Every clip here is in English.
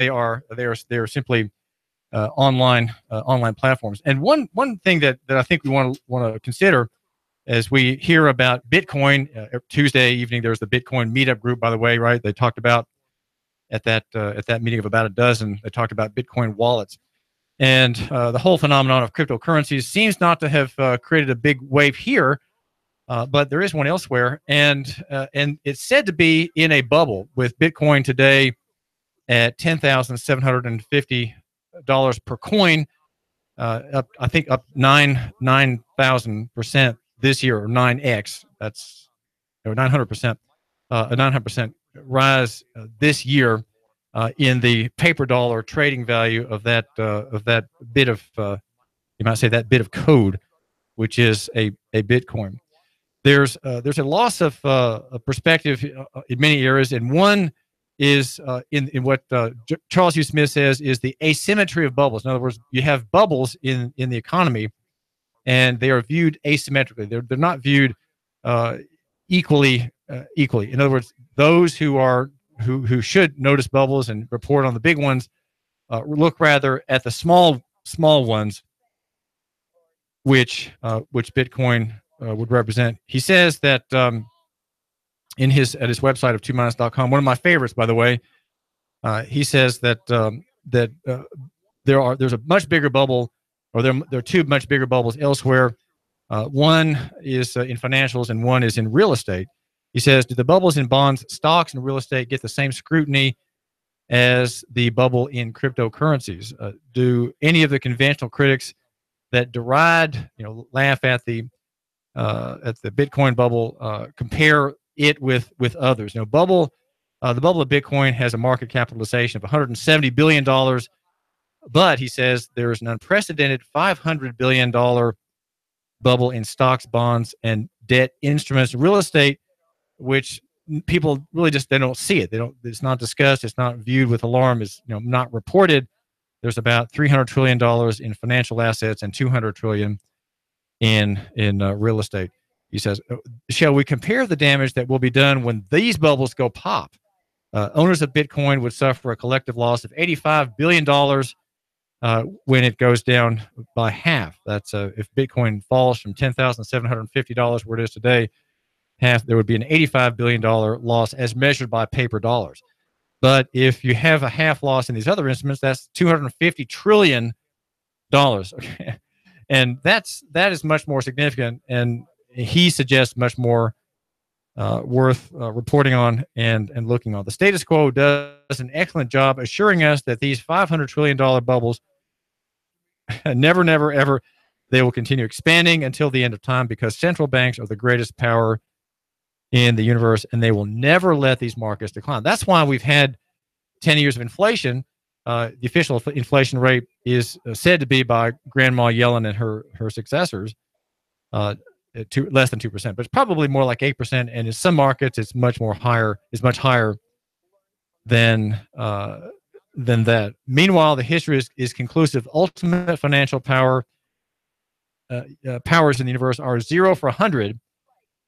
they are simply online platforms. And one thing that I think we want to consider as we hear about Bitcoin. Tuesday evening, there's the Bitcoin meetup group, by the way, right? They talked about at that meeting of about a dozen. They talked about Bitcoin wallets, and the whole phenomenon of cryptocurrencies seems not to have created a big wave here, but there is one elsewhere, and it's said to be in a bubble, with Bitcoin today at $10,750 per coin, up, I think, up 9,000% this year, or 9x. That's 900%, a 900% rise this year in the paper dollar trading value of that bit of you might say that bit of code, which is a Bitcoin. There's a loss of perspective in many areas, and one is in what Charles Hugh Smith says is the asymmetry of bubbles. In other words, you have bubbles in the economy, and they are viewed asymmetrically. They're not viewed equally. In other words, those who should notice bubbles and report on the big ones look rather at the small ones, which Bitcoin would represent. He says that at his website of 2minus.com, one of my favorites, by the way, he says that there's a much bigger bubble, or there are two much bigger bubbles elsewhere. One is in financials, and one is in real estate. He says, do the bubbles in bonds, stocks, and real estate get the same scrutiny as the bubble in cryptocurrencies? Do any of the conventional critics that deride, laugh at the Bitcoin bubble, compare it with others? The bubble of Bitcoin has a market capitalization of $170 billion, but he says there is an unprecedented $500 billion bubble in stocks, bonds, and debt instruments. Real estate, which people really they don't see it. It's not discussed. It's not viewed with alarm. It's not reported. There's about $300 trillion in financial assets and $200 trillion in real estate. He says, shall we compare the damage that will be done when these bubbles go pop? Owners of Bitcoin would suffer a collective loss of $85 billion when it goes down by half. That's if Bitcoin falls from $10,750 where it is today, there would be an $85 billion loss as measured by paper dollars. But if you have a half loss in these other instruments, that's $250 trillion. Okay. And that is much more significant, and he suggests much more worth reporting on and looking on. The status quo does an excellent job assuring us that these $500 trillion bubbles never, ever, they will continue expanding until the end of time, because central banks are the greatest power in the universe, and they will never let these markets decline. That's why we've had 10 years of inflation. The official inflation rate is said to be, by Grandma Yellen and her successors, less than 2%, but it's probably more like 8%. And in some markets, it's much higher than that. Meanwhile, the history is conclusive. Ultimate financial powers in the universe are 0 for 100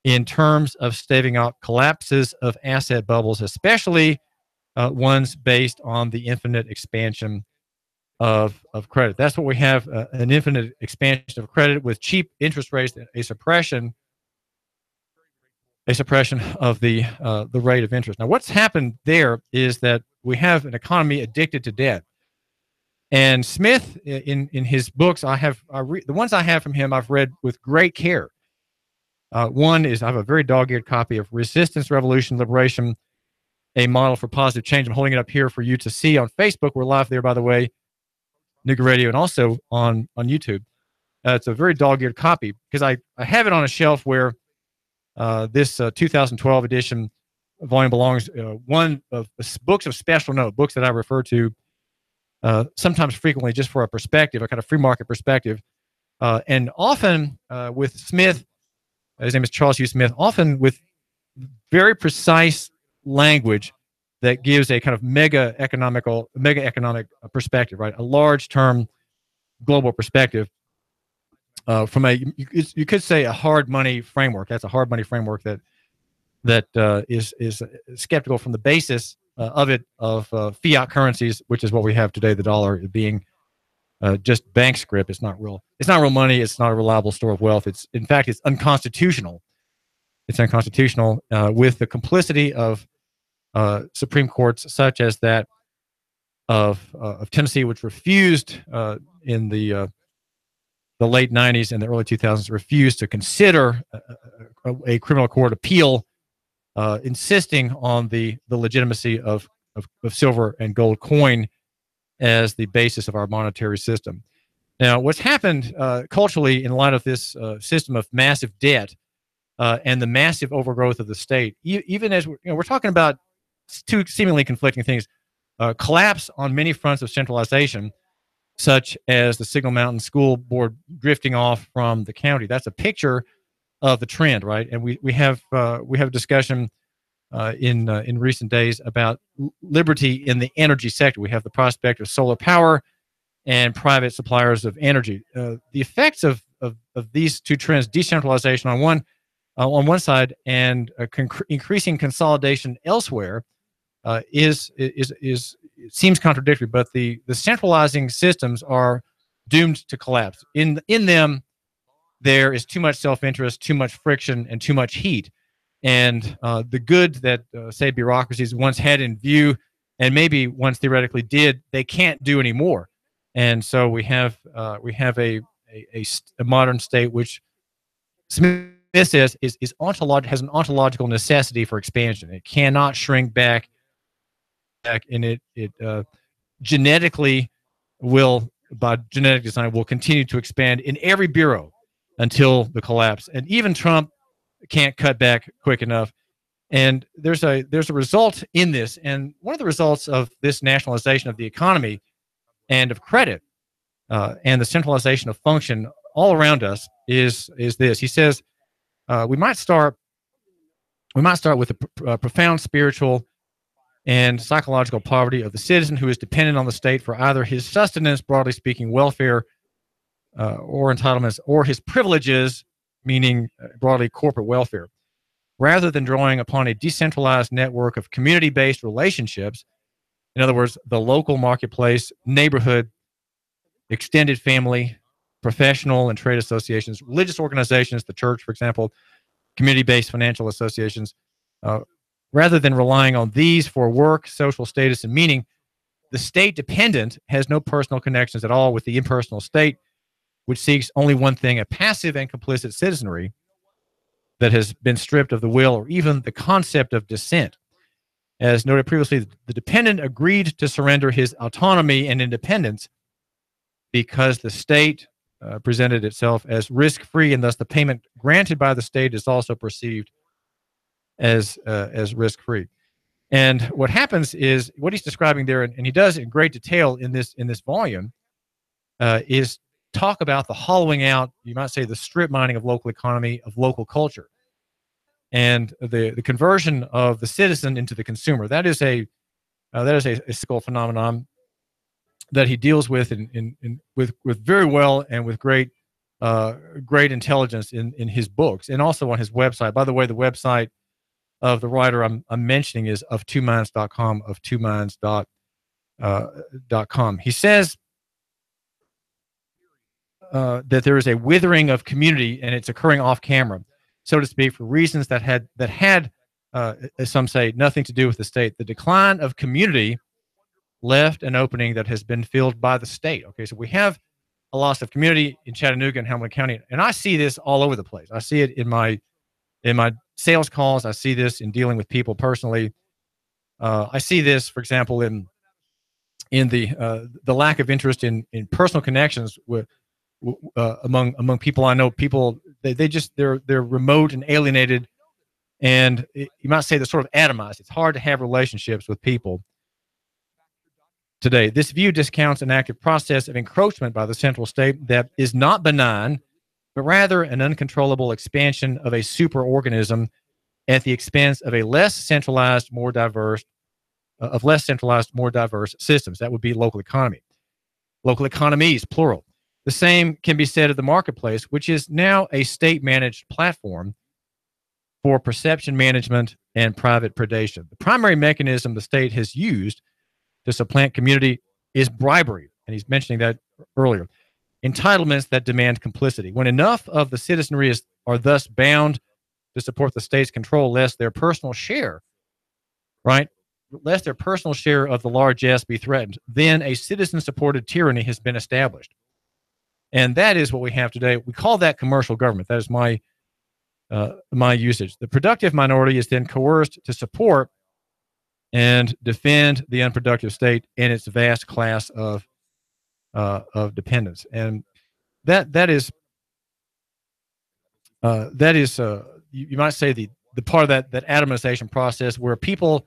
in terms of staving out collapses of asset bubbles, especially ones based on the infinite expansion of credit. That's what we have, an infinite expansion of credit with cheap interest rates, a suppression of the rate of interest. Now, what's happened there is that we have an economy addicted to debt. And Smith, in his books, the ones I have from him, I've read with great care. One is, I have a very dog-eared copy of Resistance, Revolution, Liberation, a Model for Positive Change. I'm holding it up here for you to see on Facebook. We're live there, by the way, Nooga Radio, and also on YouTube. It's a very dog-eared copy, because I have it on a shelf where this 2012 edition volume belongs. One of the books of special note, books that I refer to sometimes frequently just for a perspective, a kind of free market perspective. And often with Smith, his name is Charles Hugh Smith, often with very precise language that gives a kind of mega economic perspective, right? A large term global perspective from you could say a hard money framework. That's a hard money framework that is skeptical from the basis of fiat currencies, which is what we have today, the dollar being just bank script. It's not real. It's not real money. It's not a reliable store of wealth. It's, in fact, it's unconstitutional. It's unconstitutional with the complicity of Supreme Courts such as that of Tennessee, which refused in the late 90s and the early 2000s, refused to consider a criminal court appeal, insisting on the legitimacy of silver and gold coin as the basis of our monetary system. Now, what's happened culturally in light of this system of massive debt and the massive overgrowth of the state, even as we're talking about two seemingly conflicting things, collapse on many fronts of centralization, such as the Signal Mountain School Board drifting off from the county. That's a picture of the trend, right? And we have a discussion in recent days about liberty in the energy sector. We have the prospect of solar power and private suppliers of energy. The effects of these two trends, decentralization on one side and increasing consolidation elsewhere, seems contradictory. But the centralizing systems are doomed to collapse. In them, there is too much self-interest, too much friction, and too much heat. And the good that, say, bureaucracies once had in view, and maybe once theoretically did, they can't do anymore. And so we have a modern state which Smith says has an ontological necessity for expansion. It cannot shrink back, and it genetically will, by genetic design, will continue to expand in every bureau until the collapse. And even Trump can't cut back quick enough. And there's a result in this. And one of the results of this nationalization of the economy and of credit and the centralization of function all around us is this. He says we might start with a profound spiritual and psychological poverty of the citizen who is dependent on the state for either his sustenance, broadly speaking, welfare, or entitlements, or his privileges, meaning broadly corporate welfare, rather than drawing upon a decentralized network of community-based relationships. In other words, the local marketplace, neighborhood, extended family, professional and trade associations, religious organizations, the church, for example, community-based financial associations. Rather than relying on these for work, social status, and meaning, the state dependent has no personal connections at all with the impersonal state, which seeks only one thing: a passive and complicit citizenry that has been stripped of the will or even the concept of dissent. As noted previously, the dependent agreed to surrender his autonomy and independence because the state presented itself as risk-free, and thus the payment granted by the state is also perceived as risk-free. And what happens is what he's describing there, and he does in great detail in this volume, is talk about the hollowing out, you might say, the strip mining of local economy, of local culture, and the conversion of the citizen into the consumer. That is a physical phenomenon that he deals with with very well and with great intelligence in his books and also on his website. By the way, the website of the writer I'm mentioning is of2minds.com, of2minds.com. He says that there is a withering of community, and it's occurring off camera, so to speak, for reasons that had as some say, nothing to do with the state. The decline of community left an opening that has been filled by the state. Okay, so we have a loss of community in Chattanooga and Hamilton County, and I see this all over the place. I see it in my sales calls. I see this in dealing with people personally. I see this, for example, in the lack of interest in personal connections with among people I know. People they're remote and alienated, and you might say they're sort of atomized. It's hard to have relationships with people today. This view discounts an active process of encroachment by the central state that is not benign, but rather an uncontrollable expansion of a superorganism at the expense of a less centralized, more diverse systems. That would be local economy. Local economies, plural. The same can be said of the marketplace, which is now a state-managed platform for perception management and private predation. The primary mechanism the state has used to supplant community is bribery. And he's mentioning that earlier. Entitlements that demand complicity. When enough of the citizenry are thus bound to support the state's control, lest their personal share, right? Lest their personal share of the largesse be threatened, then a citizen-supported tyranny has been established. And that is what we have today. We call that commercial government. That is my usage. The productive minority is then coerced to support and defend the unproductive state and its vast class of dependents. And that is you might say the part of that atomization process where people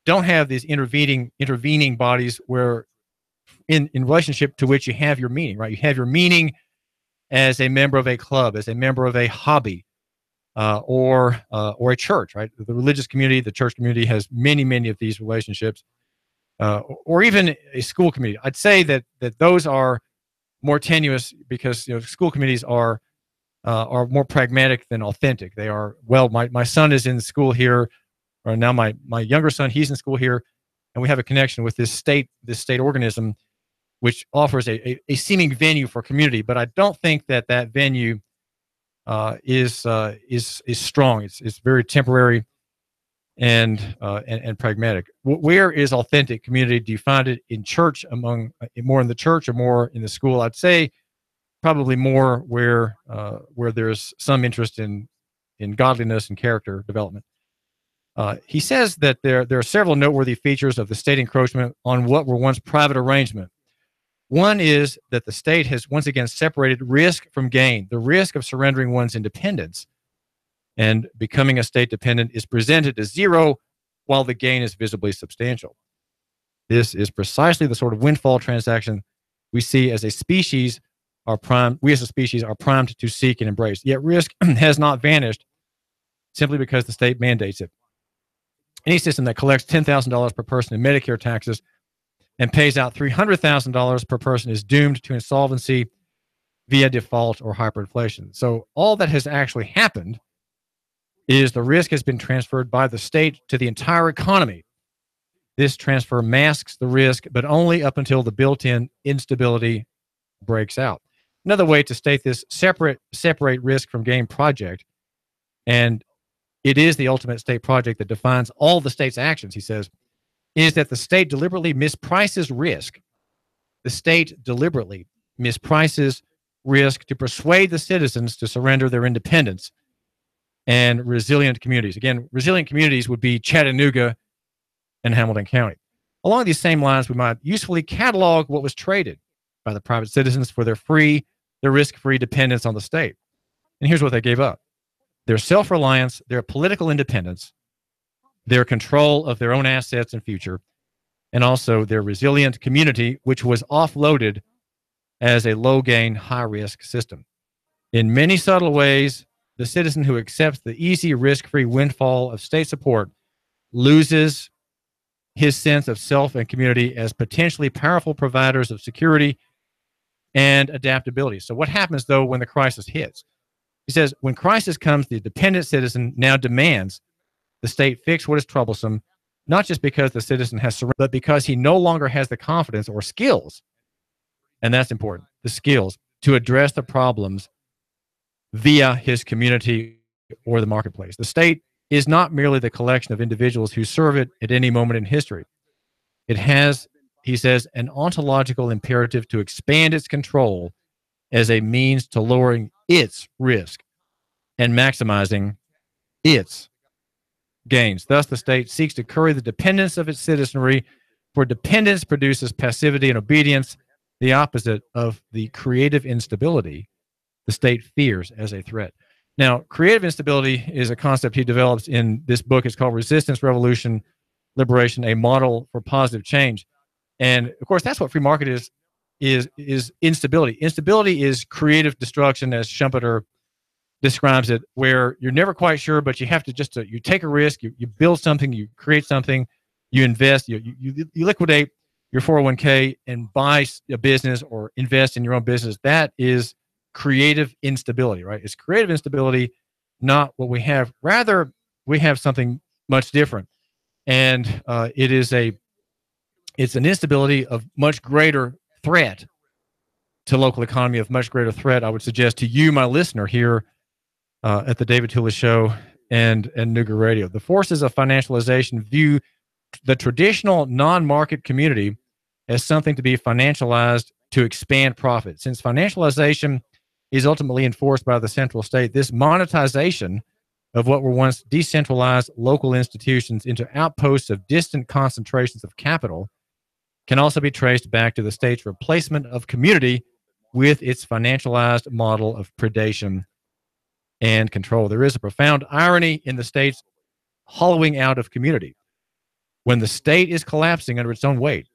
don't have these intervening bodies where in relationship to which you have your meaning, right? You have your meaning as a member of a club, as a member of a hobby, or a church, right? The religious community, the church community has many of these relationships, or even a school community. I'd say that those are more tenuous because school communities are more pragmatic than authentic. They are, well, my son is in school here, or now my younger son, he's in school here, and we have a connection with this state organism, which offers a seeming venue for community. But I don't think that venue is strong. It's very temporary and pragmatic. Where is authentic community? Do you find it in church, more in the church or more in the school? I'd say probably more where there's some interest in godliness and character development. He says that there are several noteworthy features of the state encroachment on what were once private arrangement. One is that the state has once again separated risk from gain. The risk of surrendering one's independence and becoming a state dependent is presented as zero, while the gain is visibly substantial. This is precisely the sort of windfall transaction we see as a species we as a species are primed to seek and embrace. Yet risk has not vanished simply because the state mandates it. Any system that collects $10,000 per person in Medicare taxes and pays out $300,000 per person is doomed to insolvency via default or hyperinflation. So all that has actually happened is the risk has been transferred by the state to the entire economy. This transfer masks the risk, but only up until the built-in instability breaks out. Another way to state this separate risk from gain project, and it is the ultimate state project that defines all the state's actions, he says, is that the state deliberately misprices risk. The state deliberately misprices risk to persuade the citizens to surrender their independence and resilient communities. Again, resilient communities would be Chattanooga and Hamilton County. Along these same lines, we might usefully catalog what was traded by the private citizens for their risk-free dependence on the state. And here's what they gave up: their self-reliance, their political independence, their control of their own assets and future, and also their resilient community, which was offloaded as a low-gain, high-risk system. In many subtle ways, the citizen who accepts the easy, risk-free windfall of state support loses his sense of self and community as potentially powerful providers of security and adaptability. So what happens, though, when the crisis hits? He says, when crisis comes, the dependent citizen now demands the state fix what is troublesome, not just because the citizen has surrendered, but because he no longer has the confidence or skills, and that's important, the skills to address the problems via his community or the marketplace. The state is not merely the collection of individuals who serve it at any moment in history. It has, he says, an ontological imperative to expand its control as a means to lowering its risk and maximizing its gains. Thus, the state seeks to curry the dependence of its citizenry, for dependence produces passivity and obedience, the opposite of the creative instability the state fears as a threat. Now, creative instability is a concept he develops in this book. It's called Resistance, Revolution, Liberation, a Model for Positive Change. And of course, that's what free market is instability. Instability is creative destruction, as Schumpeter describes it, where you're never quite sure, but you have to you take a risk, you build something, you create something, you invest, you liquidate your 401k and buy a business or invest in your own business. That is creative instability, right? It's creative instability, not what we have. Rather, we have something much different. And it's an instability of much greater threat to local economy, of much greater threat, I would suggest, to you, my listener, here at the David Tulis Show and Nooga Radio. The forces of financialization view the traditional non-market community as something to be financialized to expand profit. Since financialization is ultimately enforced by the central state, this monetization of what were once decentralized local institutions into outposts of distant concentrations of capital can also be traced back to the state's replacement of community with its financialized model of predation and control. There is a profound irony in the state's hollowing out of community. When the state is collapsing under its own weight,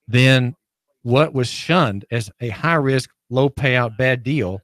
then what was shunned as a high-risk, low-payout, bad deal,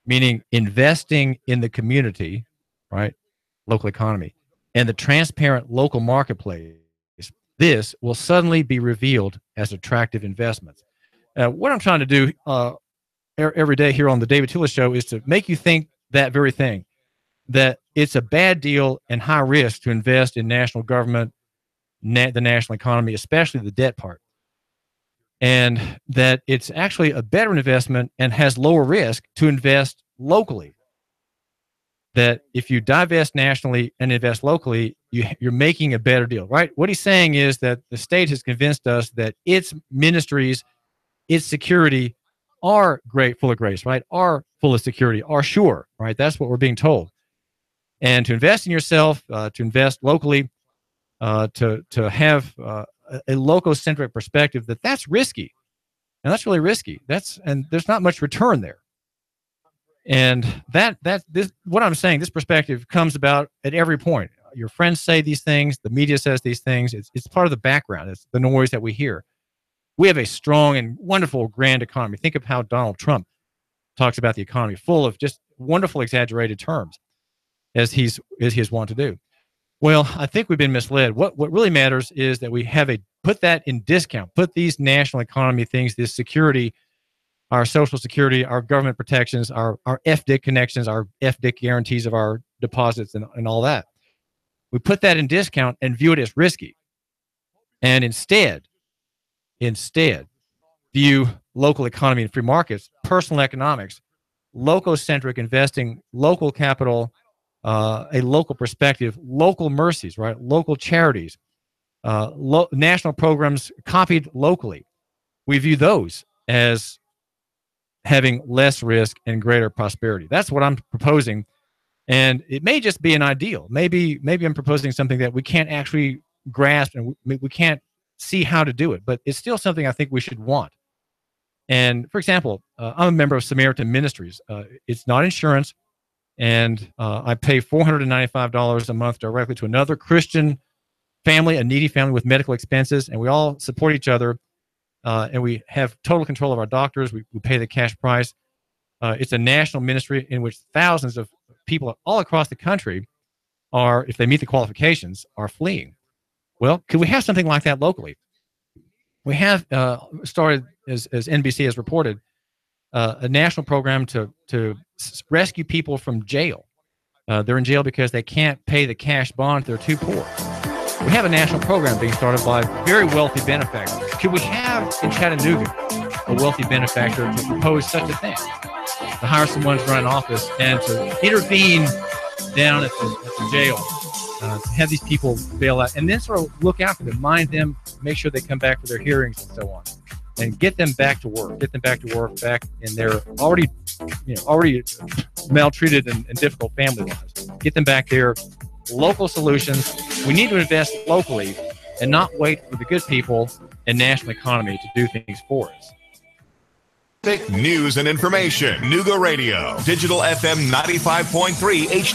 meaning investing in the community, right, local economy, and the transparent local marketplace, this will suddenly be revealed as attractive investments. What I'm trying to do every day here on the David Tulis Show is to make you think that very thing, that it's a bad deal and high risk to invest in national government, the national economy, especially the debt part, and that it's actually a better investment and has lower risk to invest locally. That if you divest nationally and invest locally, you're making a better deal, right? What he's saying is that the state has convinced us that its ministries, its security are full of grace, right? Are full of security, are sure, right? That's what we're being told. And to invest in yourself, to invest locally, to have a local-centric perspective, that's risky. And that's really risky. And there's not much return there. And what I'm saying, this perspective comes about at every point. Your friends say these things, the media says these things. It's part of the background. It's the noise that we hear. We have a strong and wonderful grand economy. Think of how Donald Trump talks about the economy, full of just wonderful exaggerated terms, as he's wont to do. Well, I think we've been misled. What really matters is that we have put that in discount, put these national economy things, this security, our social security, our government protections, our FDIC connections, our FDIC guarantees of our deposits and all that. We put that in discount and view it as risky. And instead view local economy and free markets, personal economics, local-centric investing, local capital, a local perspective, local mercies, right? Local charities, national programs copied locally. We view those as having less risk and greater prosperity. That's what I'm proposing. And it may just be an ideal. Maybe I'm proposing something that we can't actually grasp and we can't see how to do it, but it's still something I think we should want. And for example, I'm a member of Samaritan Ministries. It's not insurance. And I pay $495 a month directly to another Christian family, a needy family with medical expenses, and we all support each other, and we have total control of our doctors. We pay the cash price. It's a national ministry in which thousands of people all across the country are, if they meet the qualifications, are fleeing. Well, could we have something like that locally? We have started, as NBC has reported, a national program to rescue people from jail. They're in jail because they can't pay the cash bond. They're too poor. We have a national program being started by very wealthy benefactors. Could we have in Chattanooga a wealthy benefactor to propose such a thing? To hire someone to run an office and to intervene down at the jail, to have these people bail out, and then sort of look after them, mind them, make sure they come back for their hearings and so on, and get them back to work. Back in their already maltreated and difficult family lives. Get them back there. Local solutions. We need to invest locally and not wait for the good people and national economy to do things for us. News and information. Nooga Radio. Digital FM 95.3 HD.